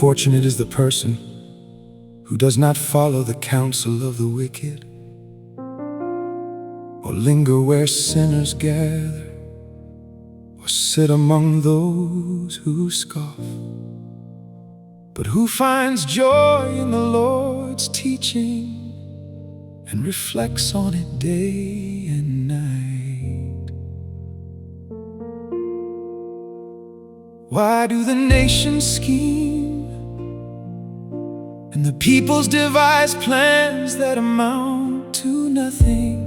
Fortunate is the person who does not follow the counsel of the wicked, or linger where sinners gather, or sit among those who scoff, but who finds joy in the Lord's teaching and reflects on it day and night. Why do the nations scheme and the peoples devise plans that amount to nothing?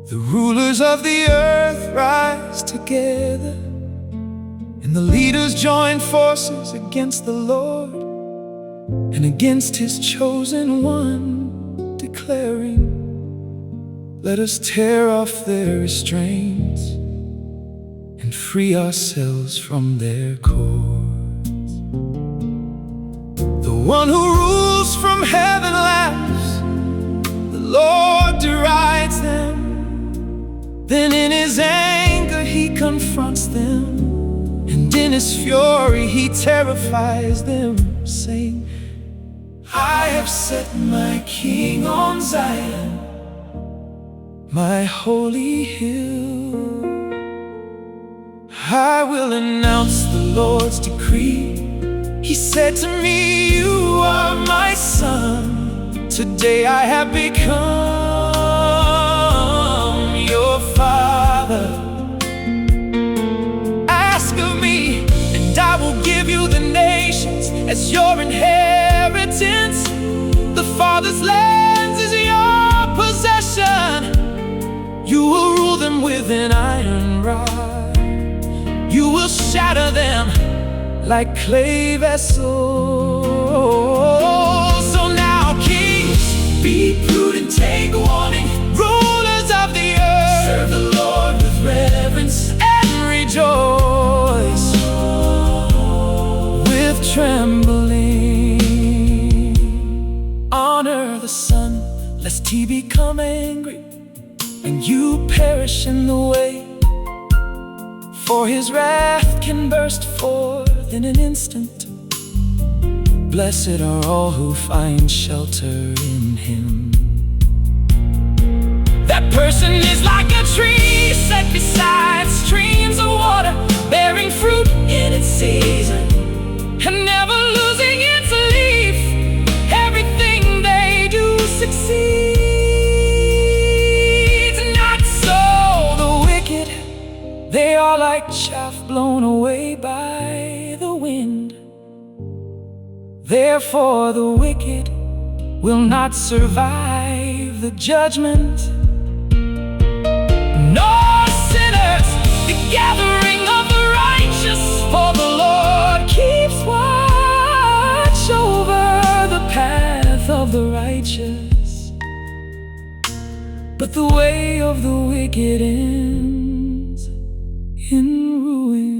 The rulers of the earth rise together, and the leaders join forces against the Lord and against His chosen one, declaring, "Let us tear off their restraints and free ourselves from their cords." The one who rules from heaven laughs, the Lord derides them. Then in His anger He confronts them, and in His fury He terrifies them, saying, "I have set my King on Zion, my holy hill. I will announce the Lord's decree. He said to me, 'You are my son. Today I have become your father. Ask of me, and I will give you the nations as your inheritance. The Father's lands is your possession. You will rule them with an iron rod. You will shatter them like clay vessels.' So now, kings, be prudent, take warning. Rulers of the earth, serve the Lord with reverence, and rejoice with trembling. Honor the Son, lest He become angry and you perish in the way. For His wrath can burst forth in an instant. Blessed are all who find shelter in Him. That person is like a tree set beside streams of water, bearing fruit in its season and never losing its leaf. Everything they do succeeds. Not so the wicked. They are like chaff blown away by the wind. Therefore the wicked will not survive the judgment, nor sinners the gathering of the righteous. For the Lord keeps watch over the path of the righteous, but the way of the wicked ends in ruin.